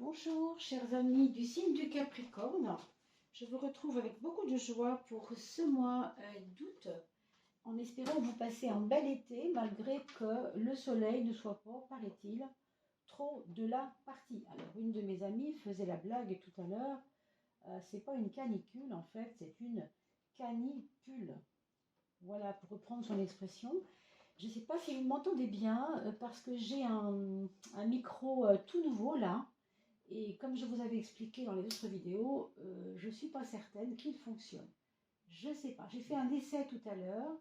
Bonjour chers amis du signe du Capricorne, je vous retrouve avec beaucoup de joie pour ce mois d'août, en espérant vous passer un bel été malgré que le soleil ne soit pas, paraît-il, trop de la partie. Alors une de mes amies faisait la blague tout à l'heure, c'est pas une canicule en fait, c'est une canicule. Voilà, pour reprendre son expression. Je ne sais pas si vous m'entendez bien parce que j'ai un micro tout nouveau là. Et comme je vous avais expliqué dans les autres vidéos, je ne suis pas certaine qu'il fonctionne. Je ne sais pas. J'ai fait un essai tout à l'heure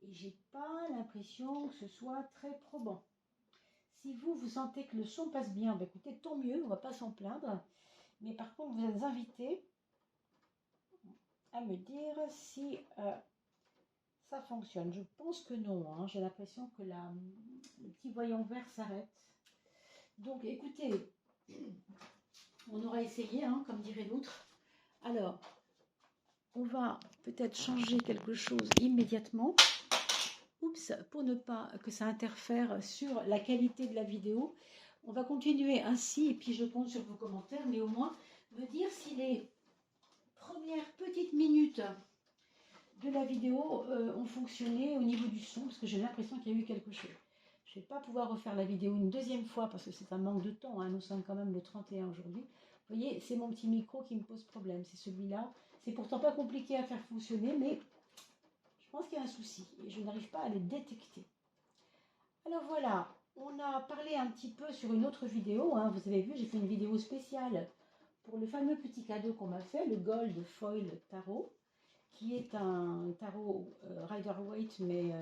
et j'ai pas l'impression que ce soit très probant. Si vous sentez que le son passe bien, bah écoutez, tant mieux, on ne va pas s'en plaindre. Mais par contre, vous êtes invités à me dire si ça fonctionne. Je pense que non, hein. J'ai l'impression que le petit voyant vert s'arrête. Donc écoutez, on aura essayé, hein, comme dirait l'autre. Alors, on va peut-être changer quelque chose immédiatement. Oups, pour ne pas que ça interfère sur la qualité de la vidéo. On va continuer ainsi, et puis je compte sur vos commentaires, mais au moins me dire si les premières petites minutes de la vidéo ont fonctionné au niveau du son, parce que j'ai l'impression qu'il y a eu quelque chose. Je ne vais pas pouvoir refaire la vidéo une deuxième fois, parce que c'est un manque de temps, hein. Nous sommes quand même le 31 aujourd'hui. Vous voyez, c'est mon petit micro qui me pose problème, c'est celui-là. C'est pourtant pas compliqué à faire fonctionner, mais je pense qu'il y a un souci, et je n'arrive pas à le détecter. Alors voilà, on a parlé un petit peu sur une autre vidéo, hein. Vous avez vu, j'ai fait une vidéo spéciale pour le fameux petit cadeau qu'on m'a fait, le Gold Foil Tarot, qui est un tarot Rider-Waite, mais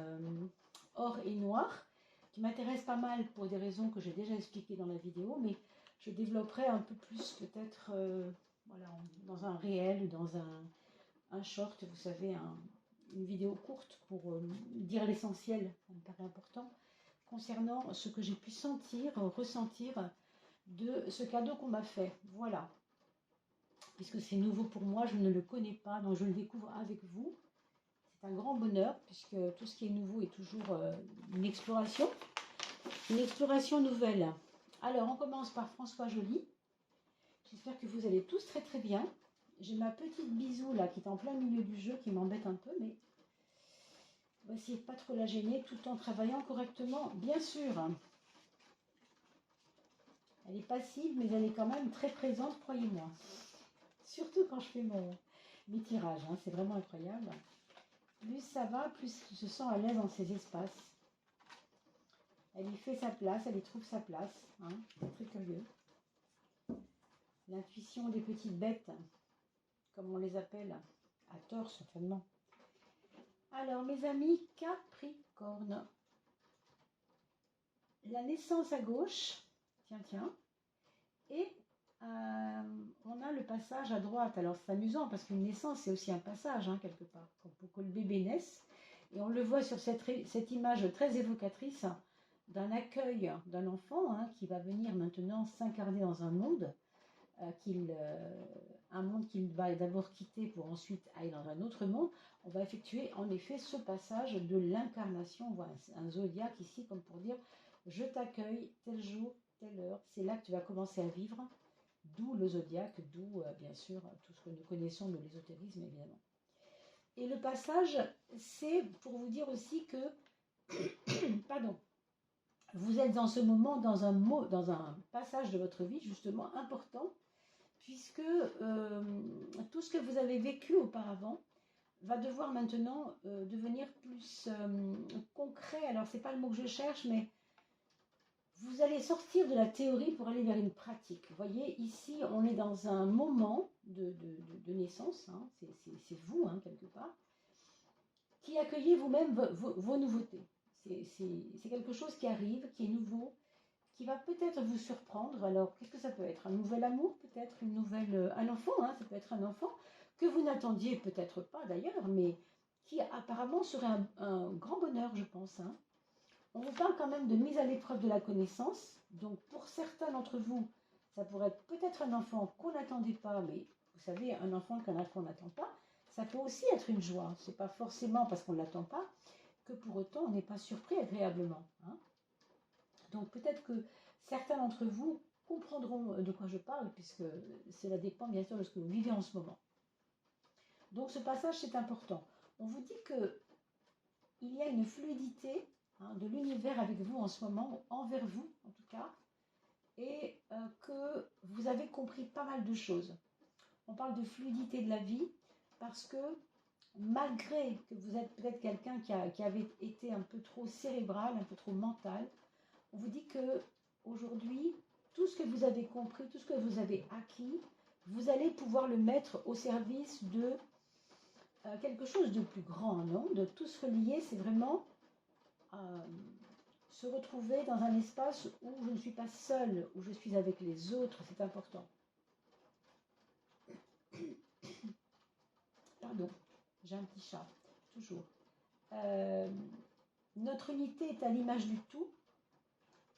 or et noir, qui m'intéresse pas mal pour des raisons que j'ai déjà expliquées dans la vidéo, mais je développerai un peu plus peut-être voilà, dans un réel ou dans un short, vous savez, une vidéo courte pour dire l'essentiel, ça me paraît important, concernant ce que j'ai pu sentir, ressentir de ce cadeau qu'on m'a fait. Voilà. Puisque c'est nouveau pour moi, je ne le connais pas, donc je le découvre avec vous. C'est un grand bonheur, puisque tout ce qui est nouveau est toujours une exploration nouvelle. Alors, on commence par François Joly. J'espère que vous allez tous très très bien. J'ai ma petite Bisou là qui est en plein milieu du jeu, qui m'embête un peu, mais on va essayer de ne pas trop la gêner tout en travaillant correctement, bien sûr. Elle est passive, mais elle est quand même très présente, croyez-moi. Surtout quand je fais mes tirages, hein, c'est vraiment incroyable. Plus ça va, plus je se sens à l'aise dans ces espaces. Elle y fait sa place, elle y trouve sa place. Hein, c'est très curieux. L'intuition des petites bêtes, comme on les appelle, à tort certainement. Alors mes amis Capricorne, la naissance à gauche, tiens, et on a le passage à droite. Alors c'est amusant parce qu'une naissance c'est aussi un passage, hein, quelque part, pour que le bébé naisse. Et on le voit sur cette image très évocatrice d'un accueil d'un enfant, hein, qui va venir maintenant s'incarner dans un monde, un monde qu'il va d'abord quitter pour ensuite aller dans un autre monde. On va effectuer en effet ce passage de l'incarnation. On voit un zodiaque ici comme pour dire je t'accueille tel jour, telle heure, c'est là que tu vas commencer à vivre, d'où le zodiaque, d'où bien sûr tout ce que nous connaissons de l'ésotérisme évidemment. Et le passage, c'est pour vous dire aussi que pardon, vous êtes en ce moment dans un passage de votre vie justement important, puisque tout ce que vous avez vécu auparavant va devoir maintenant devenir plus concret. Alors c'est pas le mot que je cherche, mais vous allez sortir de la théorie pour aller vers une pratique. Vous voyez, ici on est dans un moment de naissance, hein, c'est vous, hein, quelque part, qui accueillez vous-même vos nouveautés. C'est quelque chose qui arrive, qui est nouveau, qui va peut-être vous surprendre. Alors, qu'est-ce que ça peut être? Un nouvel amour, peut-être un enfant, hein, ça peut être un enfant que vous n'attendiez peut-être pas d'ailleurs, mais qui apparemment serait un grand bonheur, je pense. Hein. On vous parle quand même de mise à l'épreuve de la connaissance. Donc, pour certains d'entre vous, ça pourrait être peut-être un enfant qu'on n'attendait pas, mais vous savez, un enfant qu'on n'attend pas, ça peut aussi être une joie. Ce n'est pas forcément parce qu'on ne l'attend pas que pour autant on n'est pas surpris agréablement. Hein. Donc peut-être que certains d'entre vous comprendront de quoi je parle, puisque cela dépend bien sûr de ce que vous vivez en ce moment. Donc ce passage, c'est important. On vous dit que il y a une fluidité de l'univers avec vous en ce moment, envers vous en tout cas, et que vous avez compris pas mal de choses. On parle de fluidité de la vie parce que malgré que vous êtes peut-être quelqu'un qui avait été un peu trop cérébral, un peu trop mental, on vous dit que aujourd'hui, tout ce que vous avez compris, tout ce que vous avez acquis, vous allez pouvoir le mettre au service de quelque chose de plus grand, non? De tout se relier, c'est vraiment se retrouver dans un espace où je ne suis pas seule, où je suis avec les autres, c'est important. Pardon, j'ai un petit chat, toujours. Notre unité est à l'image du tout.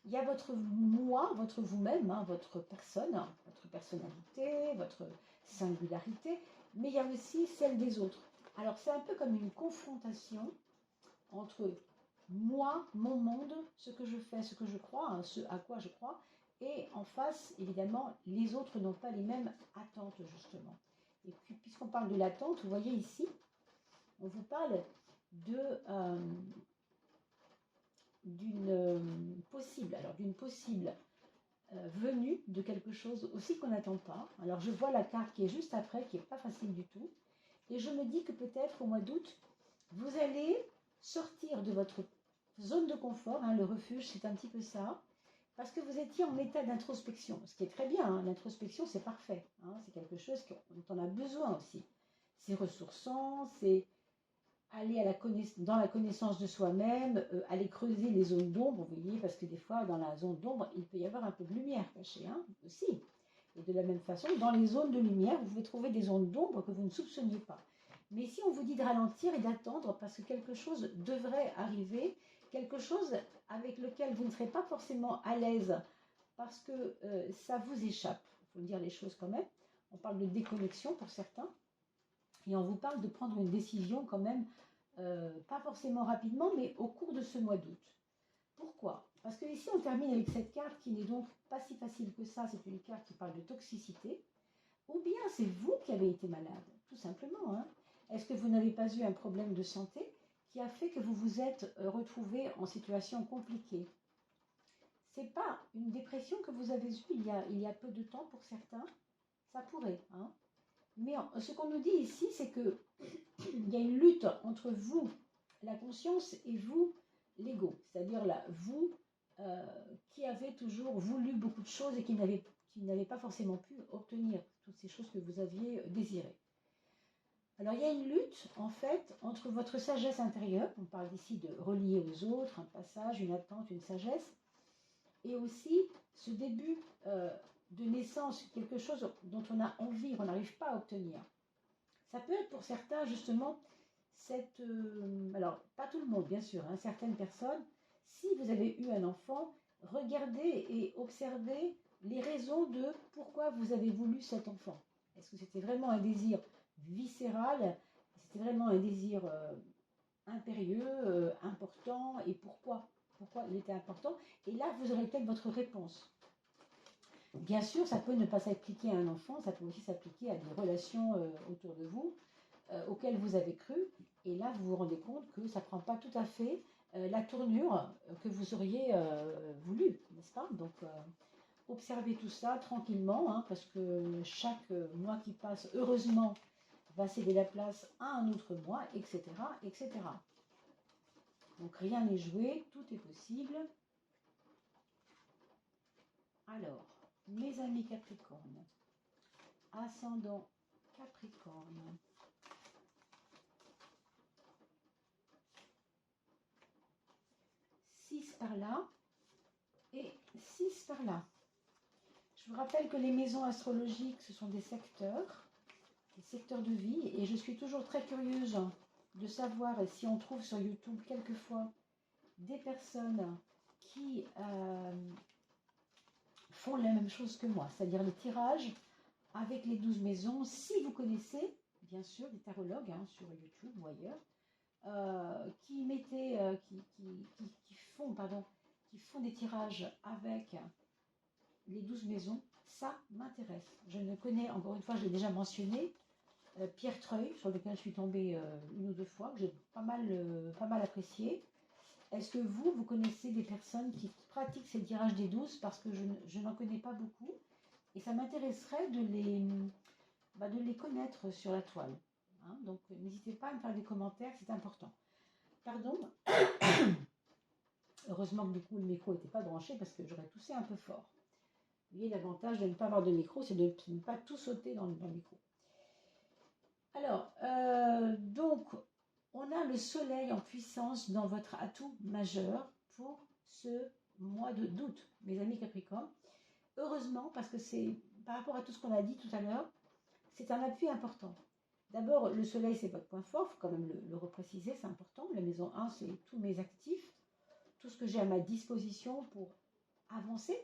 Il y a votre moi, votre vous-même, votre personne, votre personnalité, votre singularité, mais il y a aussi celle des autres. Alors c'est un peu comme une confrontation entre moi, mon monde, ce que je fais, ce que je crois, ce à quoi je crois, et en face, évidemment, les autres n'ont pas les mêmes attentes, justement. Et puis, puisqu'on parle de l'attente, vous voyez ici, on vous parle d'une possible venue de quelque chose aussi qu'on n'attend pas. Alors je vois la carte qui est juste après, qui n'est pas facile du tout, et je me dis que peut-être au mois d'août, vous allez sortir de votre zone de confort, le refuge, c'est un petit peu ça, parce que vous étiez en état d'introspection, ce qui est très bien, l'introspection c'est parfait, c'est quelque chose dont on a besoin aussi. C'est ressourçant, c'est aller dans la connaissance de soi-même, aller creuser les zones d'ombre, vous voyez, parce que des fois, dans la zone d'ombre, il peut y avoir un peu de lumière cachée, aussi. Et de la même façon, dans les zones de lumière, vous pouvez trouver des zones d'ombre que vous ne soupçonniez pas. Mais ici, on vous dit de ralentir et d'attendre parce que quelque chose devrait arriver, quelque chose avec lequel vous ne serez pas forcément à l'aise parce que ça vous échappe. Il faut dire les choses quand même. On parle de déconnexion pour certains. Et on vous parle de prendre une décision quand même, pas forcément rapidement, mais au cours de ce mois d'août. Pourquoi? Parce que ici, on termine avec cette carte qui n'est donc pas si facile que ça. C'est une carte qui parle de toxicité. Ou bien c'est vous qui avez été malade, tout simplement. Est-ce que vous n'avez pas eu un problème de santé qui a fait que vous vous êtes retrouvé en situation compliquée? Ce n'est pas une dépression que vous avez eue il y a peu de temps pour certains. Ça pourrait, Mais ce qu'on nous dit ici, c'est qu'il y a une lutte entre vous, la conscience, et vous, l'ego. C'est-à-dire vous qui avez toujours voulu beaucoup de choses et qui n'avez pas forcément pu obtenir toutes ces choses que vous aviez désirées. Alors il y a une lutte, en fait, entre votre sagesse intérieure, on parle ici de relier aux autres, un passage, une attente, une sagesse, et aussi ce début de naissance, quelque chose dont on a envie, qu'on n'arrive pas à obtenir. Ça peut être pour certains, justement, alors, pas tout le monde, bien sûr, certaines personnes, si vous avez eu un enfant, regardez et observez les raisons de pourquoi vous avez voulu cet enfant. Est-ce que c'était vraiment un désir viscéral? C'était vraiment un désir impérieux, important? Et pourquoi il était important? Et là, vous aurez peut-être votre réponse. Bien sûr, ça peut ne pas s'appliquer à un enfant, ça peut aussi s'appliquer à des relations autour de vous, auxquelles vous avez cru. Et là, vous vous rendez compte que ça ne prend pas tout à fait la tournure que vous auriez voulu, n'est-ce pas? Donc, observez tout ça tranquillement, parce que chaque mois qui passe, heureusement, va céder la place à un autre mois, etc., etc. Donc, rien n'est joué, tout est possible. Alors, mes amis Capricorne, ascendant Capricorne, 6 par là et 6 par là. Je vous rappelle que les maisons astrologiques, ce sont des secteurs de vie, et je suis toujours très curieuse de savoir si on trouve sur YouTube quelquefois des personnes qui font la même chose que moi, c'est-à-dire le tirage avec les 12 maisons. Si vous connaissez, bien sûr, des tarologues sur YouTube ou ailleurs, qui font des tirages avec les 12 maisons, ça m'intéresse. Je ne connais, encore une fois, je l'ai déjà mentionné, Pierre Treuil, sur lequel je suis tombée une ou deux fois, que j'ai pas mal apprécié. Est-ce que vous connaissez des personnes qui pratiquent ces tirages des 12? Parce que je n'en connais pas beaucoup. Et ça m'intéresserait de les connaître sur la toile. Hein. Donc, n'hésitez pas à me faire des commentaires, c'est important. Pardon. Heureusement que du coup, le micro n'était pas branché parce que j'aurais toussé un peu fort. Vous voyez, l'avantage de ne pas avoir de micro, c'est de ne pas tout sauter dans le micro. Alors, donc, on a le soleil en puissance dans votre atout majeur pour ce mois d'août, mes amis Capricorne. Heureusement, parce que c'est par rapport à tout ce qu'on a dit tout à l'heure, c'est un appui important. D'abord, le soleil, c'est votre point fort, il faut quand même le repréciser, c'est important. La maison 1, c'est tous mes actifs, tout ce que j'ai à ma disposition pour avancer.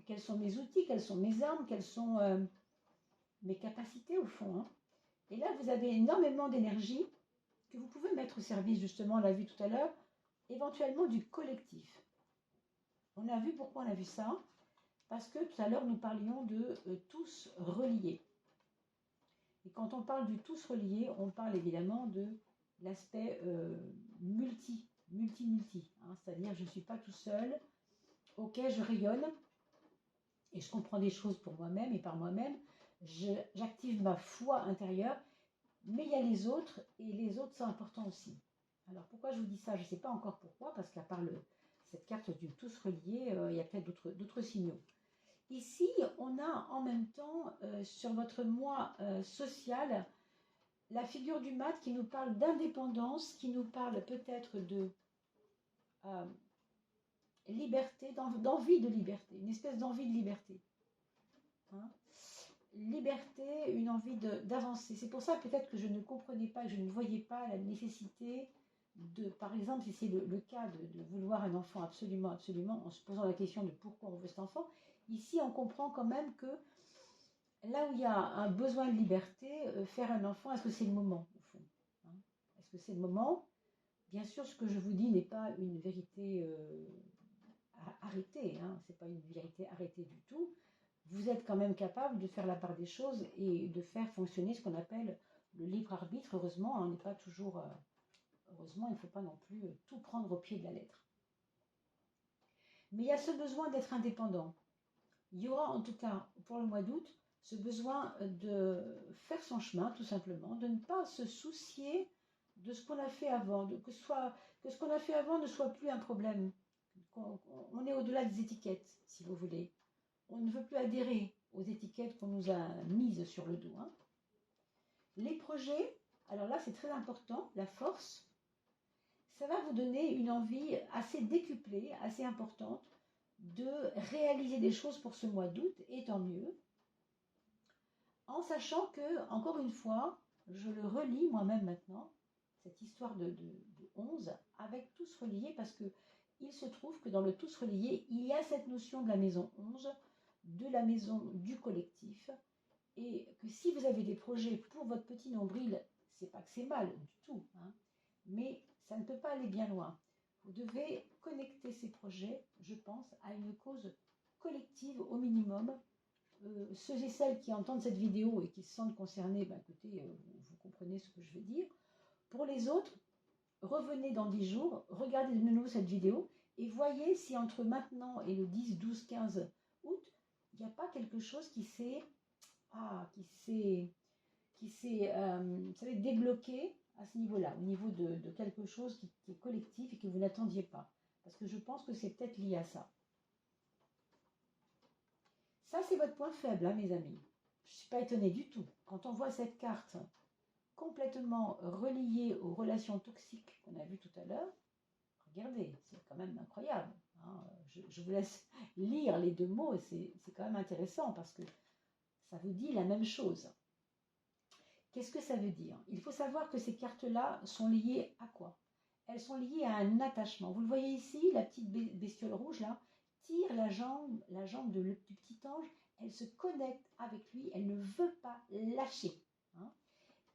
Quels sont mes outils, quelles sont mes armes, quelles sont mes capacités au fond. Hein. Et là, vous avez énormément d'énergie que vous pouvez mettre au service, justement, on l'a vu tout à l'heure, éventuellement du collectif. On a vu pourquoi on a vu ça, parce que tout à l'heure, nous parlions de tous reliés. Et quand on parle du tous reliés, on parle évidemment de l'aspect multi. Hein, c'est-à-dire, je ne suis pas tout seul, ok, je rayonne, et je comprends des choses pour moi-même et par moi-même, j'active ma foi intérieure, mais il y a les autres, et les autres sont importants aussi. Alors pourquoi je vous dis ça? Je ne sais pas encore pourquoi, parce qu'à part cette carte du tous relié, il y a peut-être d'autres signaux. Ici, on a en même temps, sur votre moi social, la figure du mat qui nous parle d'indépendance, qui nous parle peut-être de liberté, d'envie de liberté, une espèce d'envie de liberté. Hein, liberté, une envie d'avancer. C'est pour ça peut-être que je ne comprenais pas, je ne voyais pas la nécessité de, par exemple, si c'est le cas de vouloir un enfant absolument, en se posant la question de pourquoi on veut cet enfant, ici on comprend quand même que là où il y a un besoin de liberté, faire un enfant, est-ce que c'est le moment au fond? Hein? Est-ce que c'est le moment? Bien sûr, ce que je vous dis n'est pas une vérité arrêtée, hein, c'est pas une vérité arrêtée du tout. Vous êtes quand même capable de faire la part des choses et de faire fonctionner ce qu'on appelle le libre arbitre. Heureusement, on n'est pas toujours... heureusement, il ne faut pas non plus tout prendre au pied de la lettre. Mais il y a ce besoin d'être indépendant. Il y aura en tout cas, pour le mois d'août, ce besoin de faire son chemin, tout simplement, de ne pas se soucier de ce qu'on a fait avant, que ce qu'on a fait avant ne soit plus un problème. On est au-delà des étiquettes, si vous voulez. On ne veut plus adhérer aux étiquettes qu'on nous a mises sur le dos. Hein. Les projets, alors là c'est très important, la force, ça va vous donner une envie assez décuplée, assez importante, de réaliser des choses pour ce mois d'août, et tant mieux, en sachant que, encore une fois, je le relis moi-même maintenant, cette histoire de 11, avec tous reliés, parce que il se trouve que dans le tous relié, il y a cette notion de la maison 11, de la maison du collectif, et que si vous avez des projets pour votre petit nombril, c'est pas que c'est mal du tout, hein, mais ça ne peut pas aller bien loin. Vous devez connecter ces projets, je pense, à une cause collective au minimum. Ceux et celles qui entendent cette vidéo et qui se sentent concernés, ben écoutez, vous comprenez ce que je veux dire. Pour les autres, revenez dans 10 jours, regardez de nouveau cette vidéo et voyez si entre maintenant et le 10, 12, 15 août, il n'y a pas quelque chose qui s'est vous savez, débloqué à ce niveau-là, au niveau de quelque chose qui est collectif et que vous n'attendiez pas. Parce que je pense que c'est peut-être lié à ça. Ça, c'est votre point faible, hein, mes amis. Je ne suis pas étonnée du tout. Quand on voit cette carte complètement reliée aux relations toxiques qu'on a vues tout à l'heure, regardez, c'est quand même incroyable. Hein. Je vous laisse lire les deux mots et c'est quand même intéressant parce que ça vous dit la même chose. Qu'est-ce que ça veut dire? Il faut savoir que ces cartes-là sont liées à quoi? Elles sont liées à un attachement. Vous le voyez ici, la petite bestiole rouge là, tire la jambe du petit ange, elle se connecte avec lui, elle ne veut pas lâcher. Hein.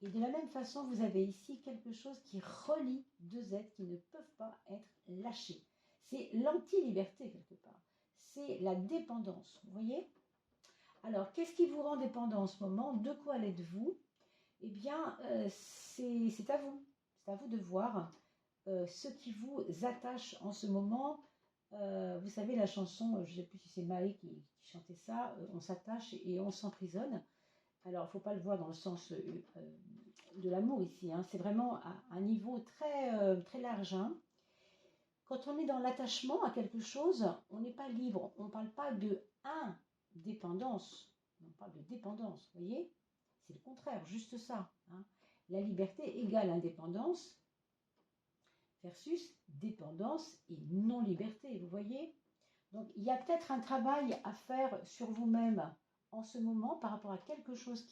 Et de la même façon, vous avez ici quelque chose qui relie deux êtres qui ne peuvent pas être lâchés. C'est l'anti-liberté quelque part. c'est la dépendance, vous voyez? Alors, qu'est-ce qui vous rend dépendant en ce moment? De quoi l'êtes-vous? Eh bien, c'est à vous. C'est à vous de voir ce qui vous attache en ce moment. Vous savez la chanson, je ne sais plus si c'est Maë qui chantait ça, on s'attache et on s'emprisonne. Alors, il ne faut pas le voir dans le sens de l'amour ici, hein. C'est vraiment à un niveau très, très large, hein. Quand on est dans l'attachement à quelque chose, on n'est pas libre. On ne parle pas de indépendance, on parle de dépendance, vous voyez? C'est le contraire, juste ça, hein. La liberté égale indépendance versus dépendance et non-liberté, vous voyez? Donc, il y a peut-être un travail à faire sur vous-même en ce moment par rapport à quelque chose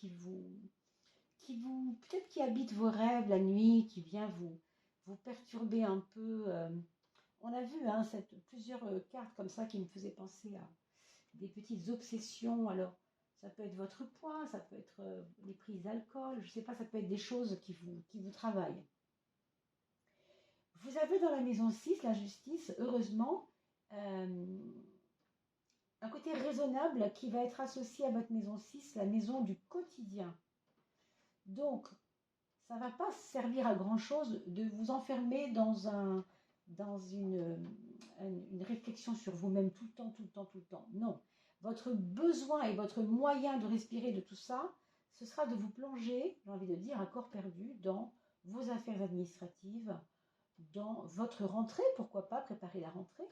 peut-être qui habite vos rêves la nuit, qui vient vous perturber un peu. On a vu hein, plusieurs cartes comme ça qui me faisaient penser à des petites obsessions. Alors, ça peut être votre poids, ça peut être les prises d'alcool, je ne sais pas, ça peut être des choses qui vous travaillent. Vous avez dans la maison 6, la justice, heureusement, un côté raisonnable qui va être associé à votre maison 6, la maison du quotidien. Donc, ça ne va pas servir à grand-chose de vous enfermer dans une réflexion sur vous-même tout le temps, tout le temps, tout le temps. Non. Votre besoin et votre moyen de respirer de tout ça, ce sera de vous plonger, j'ai envie de dire, à corps perdu dans vos affaires administratives, dans votre rentrée, pourquoi pas préparer la rentrée,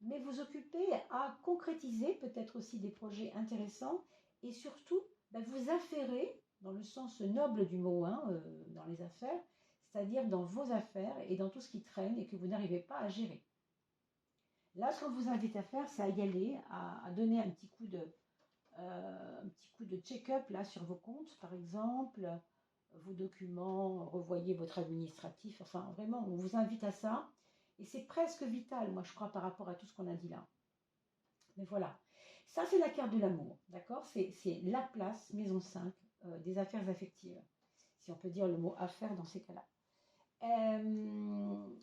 mais vous occuper à concrétiser peut-être aussi des projets intéressants et surtout vous affairer dans le sens noble du mot, hein, dans les affaires, c'est-à-dire dans vos affaires et dans tout ce qui traîne et que vous n'arrivez pas à gérer. Là, ce qu'on vous invite à faire, c'est à y aller, à donner un petit coup de check-up là sur vos comptes, par exemple, vos documents, revoyez votre administratif, enfin vraiment, on vous invite à ça. Et c'est presque vital, moi je crois, par rapport à tout ce qu'on a dit là. Mais voilà, ça c'est la carte de l'amour, d'accord? C'est la place, maison 5, des affaires affectives, si on peut dire le mot affaires dans ces cas-là.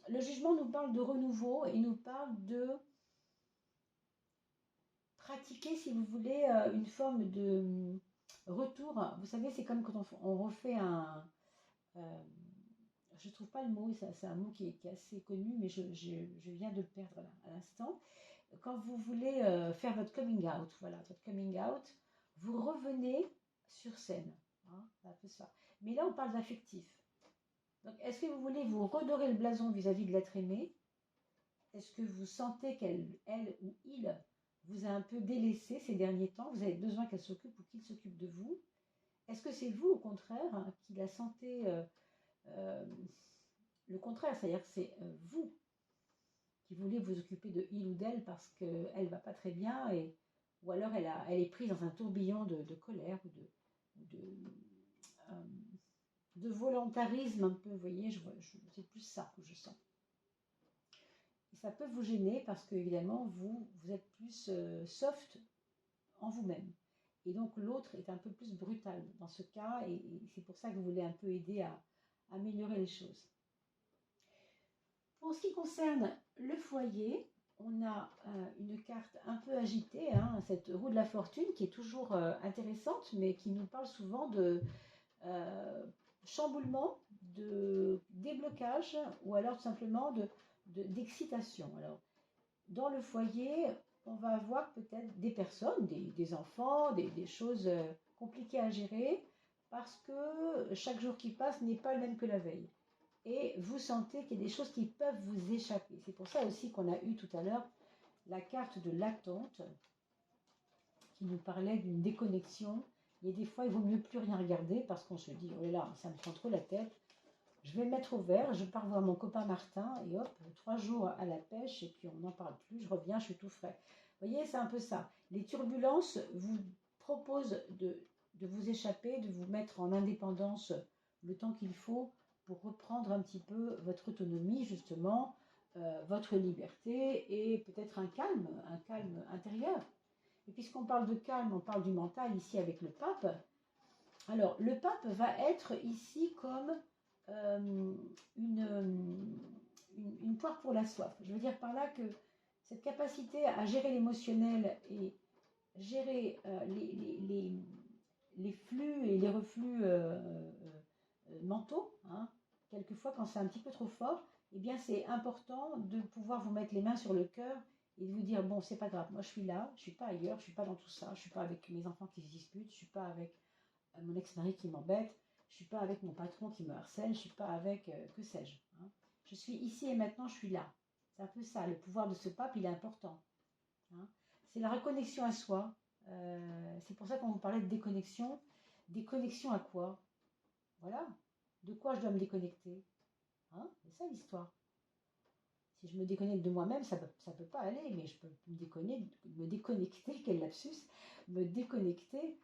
Le jugement nous parle de renouveau et nous parle de pratiquer, si vous voulez, une forme de retour. Vous savez, c'est comme quand on refait un... je ne trouve pas le mot, c'est un mot qui est assez connu, mais je viens de le perdre là, à l'instant. Quand vous voulez faire votre coming out, voilà, votre coming out, vous revenez sur scène. Hein, c'est un peu ça. Mais là, on parle d'affectif. Donc, est-ce que vous voulez vous redorer le blason vis-à-vis de l'être aimé? Est-ce que vous sentez qu'elle, elle ou il vous a un peu délaissé ces derniers temps? Vous avez besoin qu'elle s'occupe ou qu'il s'occupe de vous? Est-ce que c'est vous, au contraire, hein, qui la sentez le contraire? C'est-à-dire que c'est vous qui voulez vous occuper de il ou d'elle parce qu'elle ne va pas très bien, ou alors elle est prise dans un tourbillon de colère ou de volontarisme un peu, vous voyez, c'est plus ça que je sens. Et ça peut vous gêner parce que, évidemment, vous êtes plus soft en vous-même. Et donc, l'autre est un peu plus brutal dans ce cas, et c'est pour ça que vous voulez un peu aider à améliorer les choses. Pour ce qui concerne le foyer, on a une carte un peu agitée, hein, cette roue de la fortune qui est toujours intéressante, mais qui nous parle souvent de chamboulement, de déblocage ou alors tout simplement d'excitation. Alors, dans le foyer, on va avoir peut-être des personnes, des enfants, des choses compliquées à gérer parce que chaque jour qui passe n'est pas le même que la veille. Et vous sentez qu'il y a des choses qui peuvent vous échapper. C'est pour ça aussi qu'on a eu tout à l'heure la carte de l'attente qui nous parlait d'une déconnexion. Et des fois, il vaut mieux plus rien regarder parce qu'on se dit, oh là, ça me prend trop la tête. Je vais me mettre au vert, je pars voir mon copain Martin et hop, 3 jours à la pêche et puis on n'en parle plus, je reviens, je suis tout frais. Vous voyez, c'est un peu ça. Les turbulences vous proposent de vous échapper, de vous mettre en indépendance le temps qu'il faut pour reprendre un petit peu votre autonomie, justement, votre liberté et peut-être un calme intérieur. Et puisqu'on parle de calme, on parle du mental ici avec le pape. Alors, le pape va être ici comme une poire pour la soif. Je veux dire par là que cette capacité à gérer l'émotionnel et gérer les flux et les reflux mentaux, hein, quelquefois quand c'est un petit peu trop fort, eh bien c'est important de pouvoir vous mettre les mains sur le cœur et de vous dire, bon, c'est pas grave, moi je suis là, je suis pas ailleurs, je suis pas dans tout ça, je suis pas avec mes enfants qui se disputent, je suis pas avec mon ex-mari qui m'embête, je suis pas avec mon patron qui me harcèle, je suis pas avec, que sais-je, hein. Je suis ici et maintenant, je suis là. C'est un peu ça, le pouvoir de ce pape, il est important, hein. C'est la reconnexion à soi. C'est pour ça qu'on vous parlait de déconnexion. Déconnexion à quoi? Voilà. De quoi je dois me déconnecter, hein? C'est ça l'histoire. Si je me déconnecte de moi-même, ça peut pas aller, mais je peux me déconnecter, quel lapsus, me déconnecter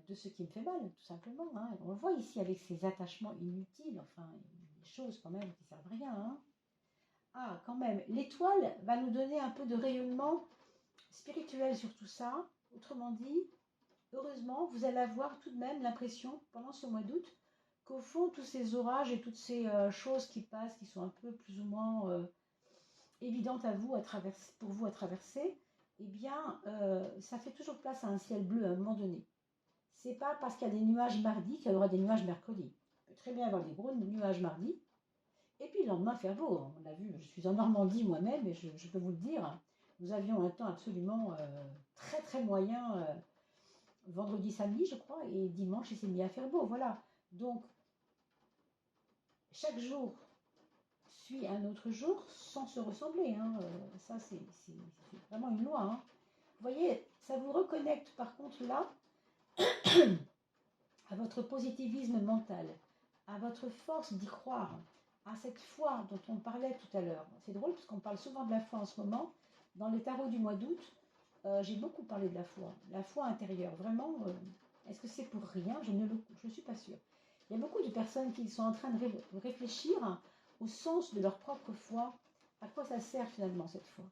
de ce qui me fait mal, tout simplement, hein. On le voit ici avec ces attachements inutiles, enfin, des choses quand même qui servent à rien, hein. Ah, quand même, l'étoile va nous donner un peu de rayonnement spirituel sur tout ça. Autrement dit, heureusement, vous allez avoir tout de même l'impression, pendant ce mois d'août, qu'au fond, tous ces orages et toutes ces choses qui passent, qui sont un peu plus ou moins évidentes à vous, pour vous à traverser, eh bien, ça fait toujours place à un ciel bleu à un moment donné. C'est pas parce qu'il y a des nuages mardi qu'il y aura des nuages mercredi. Il peut très bien avoir des gros nuages mardi, et puis le lendemain faire beau. On l'a vu, je suis en Normandie moi-même, et je peux vous le dire, nous avions un temps absolument très très moyen vendredi, samedi, je crois, et dimanche, il s'est mis à faire beau. Voilà. Donc, chaque jour suit un autre jour sans se ressembler, hein. Ça, c'est vraiment une loi, hein. Vous voyez, ça vous reconnecte par contre là à votre positivisme mental, à votre force d'y croire, à cette foi dont on parlait tout à l'heure. C'est drôle parce qu'on parle souvent de la foi en ce moment. Dans les tarots du mois d'août, j'ai beaucoup parlé de la foi intérieure. Vraiment, est-ce que c'est pour rien? Je ne suis pas sûre. Il y a beaucoup de personnes qui sont en train de réfléchir au sens de leur propre foi. À quoi ça sert finalement cette foi,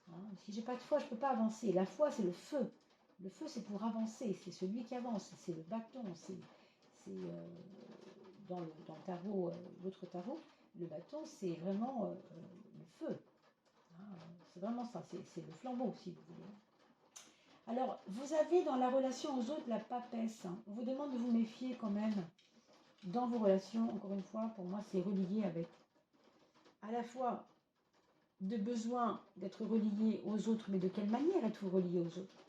hein? Si j'ai pas de foi, je ne peux pas avancer. La foi, c'est le feu. Le feu, c'est pour avancer. C'est celui qui avance. C'est le bâton. Dans le tarot, l'autre tarot, le bâton, c'est vraiment le feu, hein. C'est vraiment ça. C'est le flambeau, si vous voulez. Alors, vous avez dans la relation aux autres la papesse, hein. On vous demande de vous méfier quand même dans vos relations. Encore une fois, pour moi, c'est relié avec à la fois de besoin d'être relié aux autres, mais de quelle manière êtes-vous relié aux autres?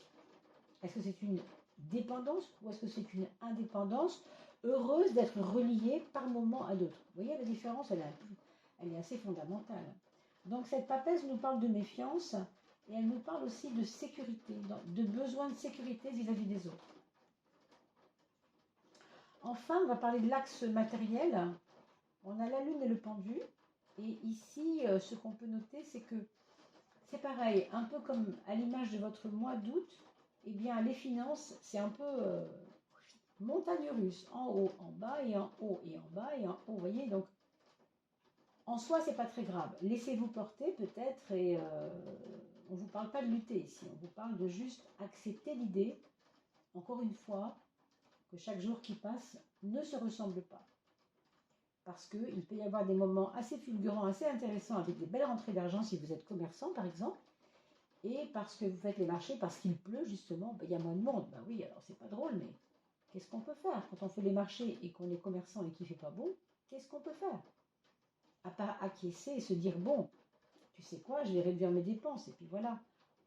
Est-ce que c'est une dépendance ou est-ce que c'est une indépendance heureuse d'être relié par moment à d'autres? Vous voyez la différence, elle est assez fondamentale. Donc cette papesse nous parle de méfiance et elle nous parle aussi de sécurité, de besoin de sécurité vis-à-vis des autres. Enfin, on va parler de l'axe matériel. On a la lune et le pendu. Et ici, ce qu'on peut noter, c'est que c'est pareil, un peu comme à l'image de votre mois d'août, eh bien les finances, c'est un peu montagne russe, en haut, en bas et en haut, et en bas et en haut, vous voyez, donc en soi, c'est pas très grave. Laissez-vous porter peut-être et on ne vous parle pas de lutter ici, on vous parle de juste accepter l'idée, encore une fois, que chaque jour qui passe ne se ressemble pas. Parce qu'il peut y avoir des moments assez fulgurants, assez intéressants, avec des belles rentrées d'argent si vous êtes commerçant par exemple, et parce que vous faites les marchés, parce qu'il pleut justement, il y a moins de monde. Ben oui, alors c'est pas drôle, mais qu'est-ce qu'on peut faire quand on fait les marchés et qu'on est commerçant et qu'il ne fait pas beau? Qu'est-ce qu'on peut faire? À part acquiescer et se dire, bon, tu sais quoi, je vais réduire mes dépenses, et puis voilà.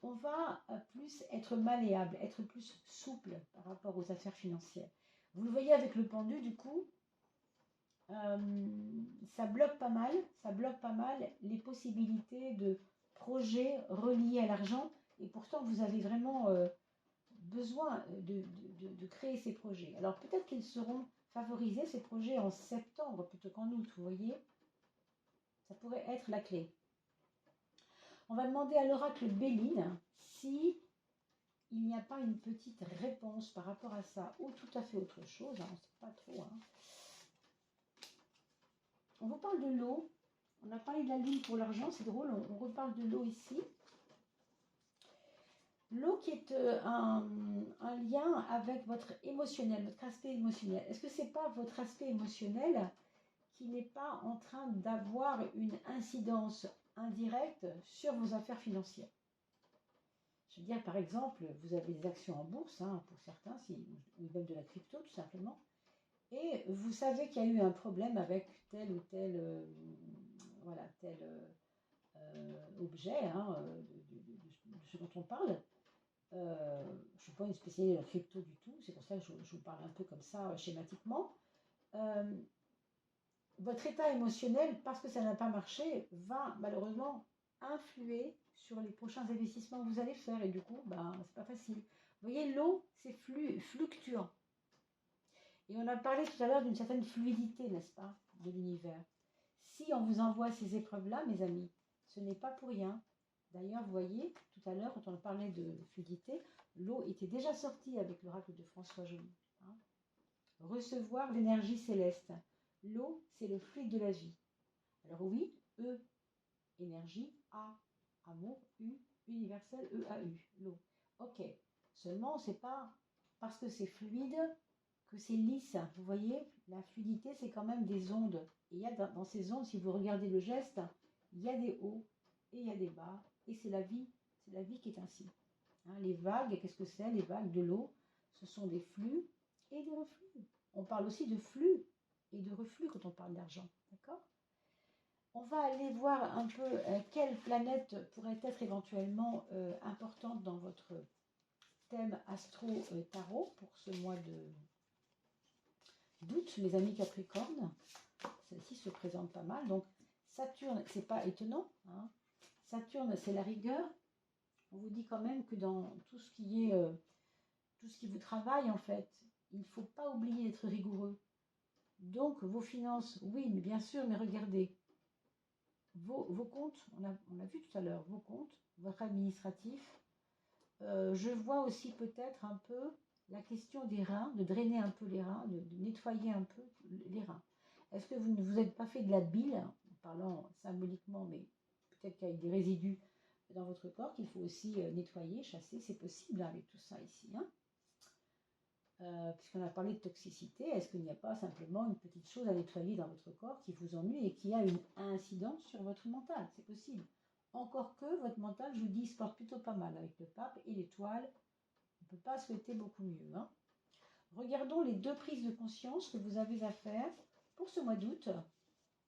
On va plus être malléable, être plus souple par rapport aux affaires financières. Vous le voyez avec le pendu, du coup, ça bloque pas mal les possibilités de projets reliés à l'argent, et pourtant vous avez vraiment besoin de créer ces projets. Alors peut-être qu'ils seront favorisés, ces projets, en septembre plutôt qu'en août, vous voyez. Ça pourrait être la clé. On va demander à l'oracle Béline si il n'y a pas une petite réponse par rapport à ça, ou tout à fait autre chose, hein, on ne sait pas trop, hein. On vous parle de l'eau. On a parlé de la lune pour l'argent, c'est drôle, on reparle de l'eau ici. L'eau qui est un lien avec votre émotionnel, votre aspect émotionnel. Est-ce que ce n'est pas votre aspect émotionnel qui n'est pas en train d'avoir une incidence indirecte sur vos affaires financières. Je veux dire, par exemple, vous avez des actions en bourse, hein, pour certains, ou même de la crypto, tout simplement, et vous savez qu'il y a eu un problème avec tel ou tel, voilà, tel objet, hein, de ce dont on parle. Je ne suis pas une spécialiste de la crypto du tout, c'est pour ça que je vous parle un peu comme ça, schématiquement. Votre état émotionnel, parce que ça n'a pas marché, va malheureusement influer sur les prochains investissements que vous allez faire. Et du coup, c'est pas facile. Vous voyez, l'eau, c'est fluctuant. Et on a parlé tout à l'heure d'une certaine fluidité, n'est-ce pas, de l'univers. Si on vous envoie ces épreuves-là, mes amis, ce n'est pas pour rien. D'ailleurs, vous voyez, tout à l'heure, quand on parlait de fluidité, l'eau était déjà sortie avec l'oracle de François Joly. Hein. Recevoir l'énergie céleste. L'eau, c'est le fluide de la vie. Alors oui, E, énergie, A, amour, U, universel, E-A-U, l'eau. Ok, seulement, c'est pas parce que c'est fluide que c'est lisse. Vous voyez, la fluidité, c'est quand même des ondes. Et il y a dans ces ondes, si vous regardez le geste, il y a des hauts et il y a des bas. Et c'est la vie qui est ainsi. Hein, les vagues, qu'est-ce que c'est? Les vagues de l'eau, ce sont des flux et des reflux. On parle aussi de flux et de reflux quand on parle d'argent. D'accord? On va aller voir un peu quelle planète pourrait être éventuellement importante dans votre thème astro-tarot pour ce mois d'août, mes amis Capricorne. Celle-ci se présente pas mal. Donc, Saturne, c'est pas étonnant. Hein. Saturne, c'est la rigueur. On vous dit quand même que dans tout ce qui est, tout ce qui vous travaille, en fait, il ne faut pas oublier d'être rigoureux. Donc, vos finances, oui, mais bien sûr, mais regardez. Vos comptes, on a vu tout à l'heure, vos comptes, votre administratif. Je vois aussi peut-être un peu la question des reins, de drainer un peu les reins, de nettoyer un peu les reins. Est-ce que vous ne vous êtes pas fait de la bile, en parlant symboliquement, mais peut-être qu'il y a des résidus dans votre corps qu'il faut aussi nettoyer, chasser, c'est possible hein, avec tout ça ici. Hein. Puisqu'on a parlé de toxicité, est-ce qu'il n'y a pas simplement une petite chose à nettoyer dans votre corps qui vous ennuie et qui a une incidence sur votre mental? C'est possible. Encore que votre mental, je vous dis, se porte plutôt pas mal avec le pape et l'étoile. On ne peut pas souhaiter beaucoup mieux. Hein. Regardons les deux prises de conscience que vous avez à faire pour ce mois d'août.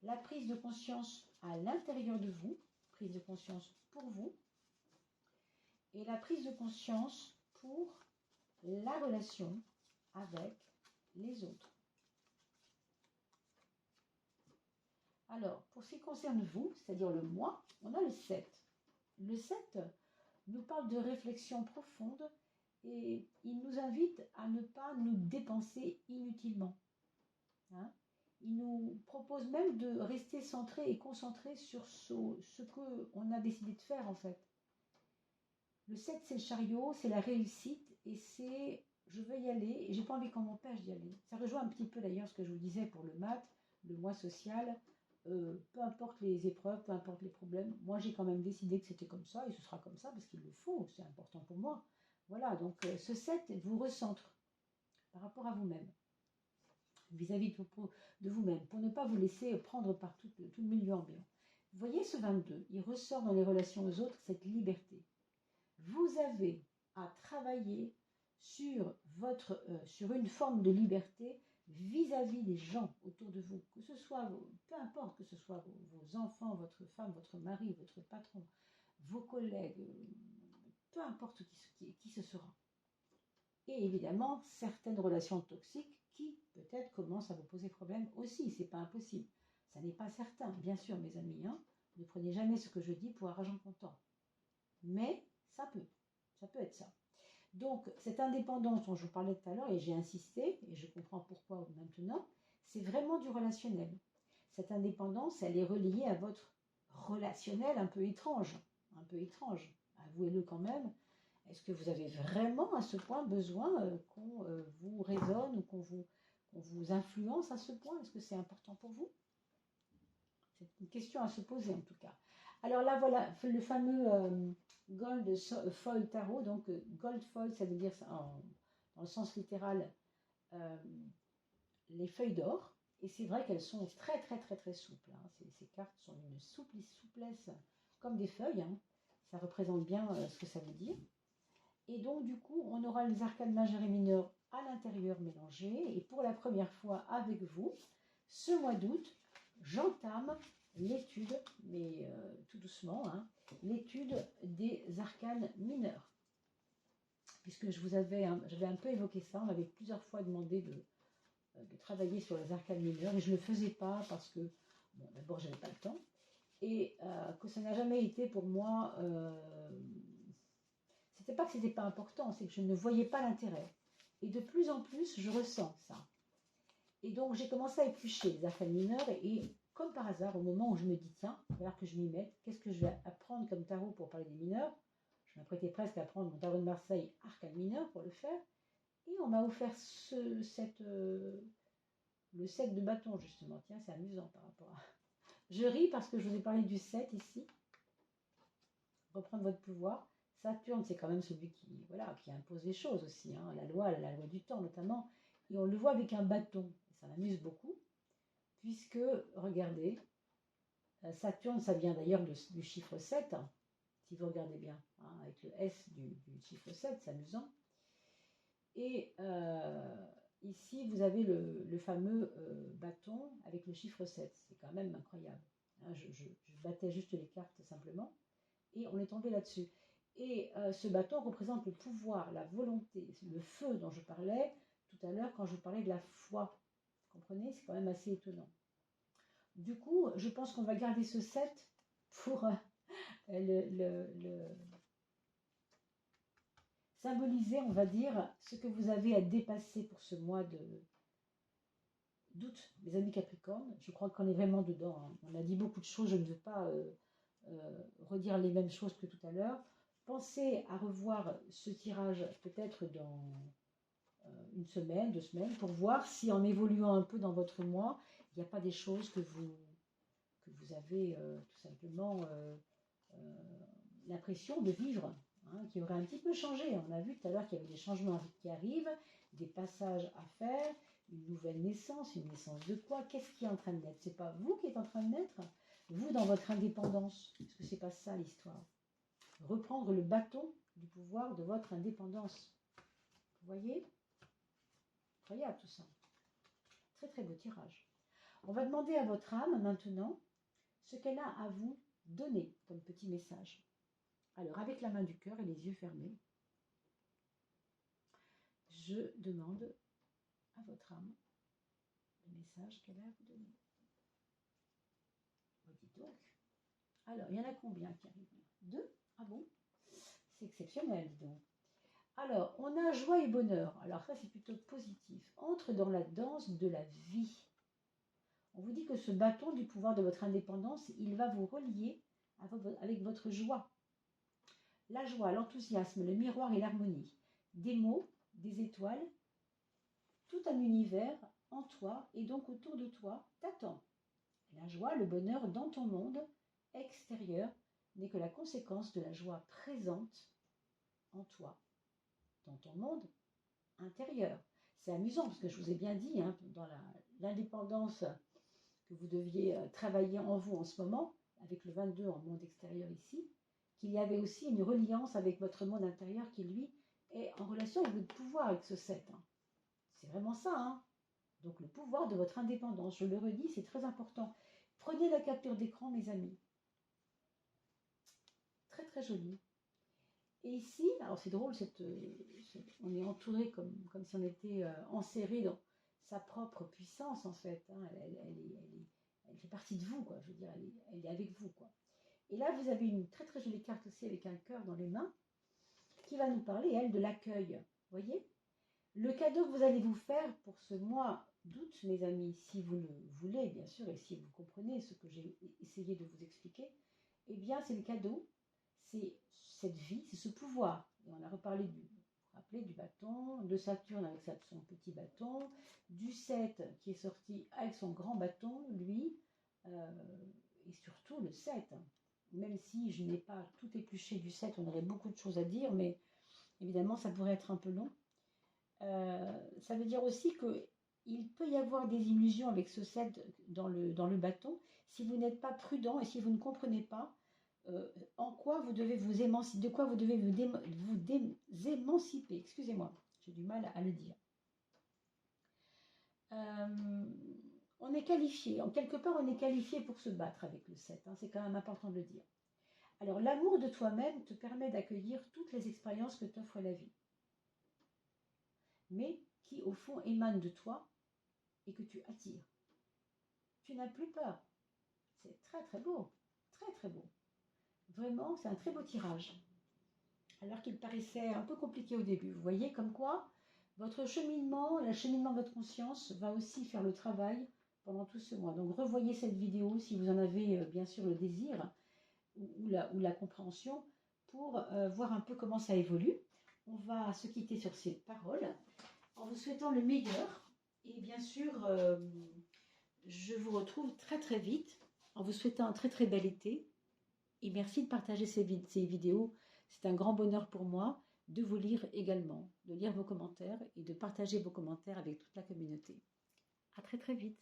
La prise de conscience à l'intérieur de vous, prise de conscience pour vous, et la prise de conscience pour la relation avec les autres. Alors, pour ce qui concerne vous, c'est-à-dire le moi, on a le 7. Le 7 nous parle de réflexion profonde et il nous invite à ne pas nous dépenser inutilement. Hein. Il nous propose même de rester centré et concentré sur ce qu'on a décidé de faire en fait. Le 7, c'est le chariot, c'est la réussite et c'est je veux y aller et j'ai pas envie qu'on m'empêche d'y aller. Ça rejoint un petit peu d'ailleurs ce que je vous disais pour le maths, le mois social. Peu importe les épreuves, peu importe les problèmes, moi j'ai quand même décidé que c'était comme ça et ce sera comme ça parce qu'il le faut, c'est important pour moi. Voilà, donc ce 7 vous recentre par rapport à vous-même, vis-à-vis de vous-même, pour ne pas vous laisser prendre par tout le milieu ambiant. Vous voyez ce 22, il ressort dans les relations aux autres cette liberté. Vous avez à travailler sur une forme de liberté vis-à-vis des gens autour de vous, que ce soit, peu importe, que ce soit vos enfants, votre femme, votre mari, votre patron, vos collègues, peu importe qui ce sera. Et évidemment, certaines relations toxiques qui peut-être commencent à vous poser problème aussi, c'est pas impossible. Ça n'est pas certain, bien sûr mes amis, hein, ne prenez jamais ce que je dis pour argent comptant. Mais ça peut être ça. Donc, cette indépendance dont je vous parlais tout à l'heure, et j'ai insisté, et je comprends pourquoi maintenant, c'est vraiment du relationnel. Cette indépendance, elle est reliée à votre relationnel un peu étrange, avouez-le quand même. Est-ce que vous avez vraiment à ce point besoin qu'on vous raisonne ou qu'on vous influence à ce point? Est-ce que c'est important pour vous? C'est une question à se poser en tout cas. Alors là, voilà, le fameux Gold Foil Tarot. Donc, Gold Foil, ça veut dire, dans le sens littéral, les feuilles d'or. Et c'est vrai qu'elles sont très, très, très, très souples. Hein. Ces cartes sont d'une souplesse comme des feuilles, hein. Ça représente bien ce que ça veut dire. Et donc, du coup, on aura les arcanes majeures et mineures à l'intérieur mélangés. Et pour la première fois avec vous, ce mois d'août, j'entame l'étude, mais tout doucement, hein, l'étude des arcanes mineurs. Puisque j'avais un peu évoqué ça, on m'avait plusieurs fois demandé de travailler sur les arcanes mineures, et je ne le faisais pas parce que, bon, d'abord, je n'avais pas le temps, et que ça n'a jamais été pour moi... c'était pas que c'était pas important, c'est que je ne voyais pas l'intérêt. Et de plus en plus, je ressens ça. Et donc, j'ai commencé à éplucher les arcanes mineures et comme par hasard, au moment où je me dis, tiens, il va falloir que je m'y mette, qu'est-ce que je vais apprendre comme tarot pour parler des mineurs? Je m'apprêtais presque à prendre mon tarot de Marseille arcane mineur pour le faire. Et on m'a offert le set de bâton, justement. Tiens, c'est amusant par rapport à... Je ris parce que je vous ai parlé du 7 ici. Reprendre votre pouvoir. Saturne, c'est quand même celui qui impose les choses aussi, hein. La loi du temps notamment. Et on le voit avec un bâton. Ça m'amuse beaucoup, puisque, regardez, Saturne, ça vient d'ailleurs du chiffre 7, hein, si vous regardez bien, hein, avec le S du chiffre 7, c'est amusant. Et ici, vous avez le fameux bâton avec le chiffre 7. C'est quand même incroyable. Hein, je battais juste les cartes simplement. Et on est tombé là-dessus. Et ce bâton représente le pouvoir, la volonté, le feu dont je parlais tout à l'heure quand je vous parlais de la foi. Vous comprenez? C'est quand même assez étonnant. Du coup, je pense qu'on va garder ce 7 pour symboliser, on va dire, ce que vous avez à dépasser pour ce mois d'août, mes amis Capricorne. Je crois qu'on est vraiment dedans, hein. On a dit beaucoup de choses, je ne veux pas redire les mêmes choses que tout à l'heure. Pensez à revoir ce tirage peut-être dans une semaine, 2 semaines, pour voir si en évoluant un peu dans votre mois, il n'y a pas des choses que vous avez tout simplement l'impression de vivre, hein, qui auraient un petit peu changé. On a vu tout à l'heure qu'il y avait des changements qui arrivent, des passages à faire, une nouvelle naissance, une naissance de quoi? Qu'est-ce qui est en train de naître? C'est pas vous qui êtes en train de naître? Vous dans votre indépendance? Est-ce que c'est pas ça l'histoire? Reprendre le bâton du pouvoir de votre indépendance. Vous voyez? Incroyable tout ça. Très très beau tirage. On va demander à votre âme maintenant ce qu'elle a à vous donner comme petit message. Alors, avec la main du cœur et les yeux fermés, je demande à votre âme le message qu'elle a à vous donner. Dites donc. Alors, il y en a combien qui arrivent? 2? Ah bon? C'est exceptionnel, dis donc. Alors, on a joie et bonheur. Alors ça, c'est plutôt positif. Entre dans la danse de la vie. On vous dit que ce bâton du pouvoir de votre indépendance, il va vous relier avec votre joie. La joie, l'enthousiasme, le miroir et l'harmonie. Des mots, des étoiles, tout un univers en toi et donc autour de toi t'attend. La joie, le bonheur dans ton monde extérieur n'est que la conséquence de la joie présente en toi, dans ton monde intérieur. C'est amusant parce que je vous ai bien dit, hein, dans l'indépendance que vous deviez travailler en vous en ce moment, avec le 22 en monde extérieur ici, qu'il y avait aussi une reliance avec votre monde intérieur qui, lui, est en relation avec votre pouvoir avec ce 7. Hein. C'est vraiment ça. Hein. Donc le pouvoir de votre indépendance, je le redis, c'est très important. Prenez la capture d'écran, mes amis. Très très joli. Et ici, alors c'est drôle, on est entouré comme si on était enserré dans sa propre puissance en fait. Hein. Elle fait partie de vous, quoi. Je veux dire, elle est avec vous, quoi. Et là, vous avez une très très jolie carte aussi avec un cœur dans les mains qui va nous parler, elle, de l'accueil. Vous voyez? Le cadeau que vous allez vous faire pour ce mois d'août, mes amis, si vous le voulez, bien sûr, et si vous comprenez ce que j'ai essayé de vous expliquer, eh bien, c'est le cadeau, c'est cette vie, c'est ce pouvoir. Et on a reparlé vous vous rappelez, du bâton, de Saturne avec son petit bâton, du 7 qui est sorti avec son grand bâton, lui, et surtout le 7. Même si je n'ai pas tout épluché du 7, on aurait beaucoup de choses à dire, mais évidemment, ça pourrait être un peu long. Ça veut dire aussi qu'il peut y avoir des illusions avec ce 7 dans le bâton. Si vous n'êtes pas prudent et si vous ne comprenez pas, en quoi vous devez vous émanciper, de quoi vous devez émanciper. Excusez-moi, j'ai du mal à le dire. On est qualifié, en quelque part on est qualifié pour se battre avec le 7, hein, c'est quand même important de le dire. Alors l'amour de toi-même te permet d'accueillir toutes les expériences que t'offre la vie, mais qui au fond émanent de toi et que tu attires. Tu n'as plus peur. C'est très très beau, très très beau. Vraiment, c'est un très beau tirage. Alors qu'il paraissait un peu compliqué au début. Vous voyez comme quoi votre cheminement, le cheminement de votre conscience va aussi faire le travail pendant tout ce mois. Donc revoyez cette vidéo si vous en avez bien sûr le désir ou la compréhension pour voir un peu comment ça évolue. On va se quitter sur ces paroles en vous souhaitant le meilleur. Et bien sûr, je vous retrouve très très vite en vous souhaitant un très très bel été. Et merci de partager ces vidéos. C'est un grand bonheur pour moi de vous lire également, de lire vos commentaires et de partager vos commentaires avec toute la communauté. À très très vite.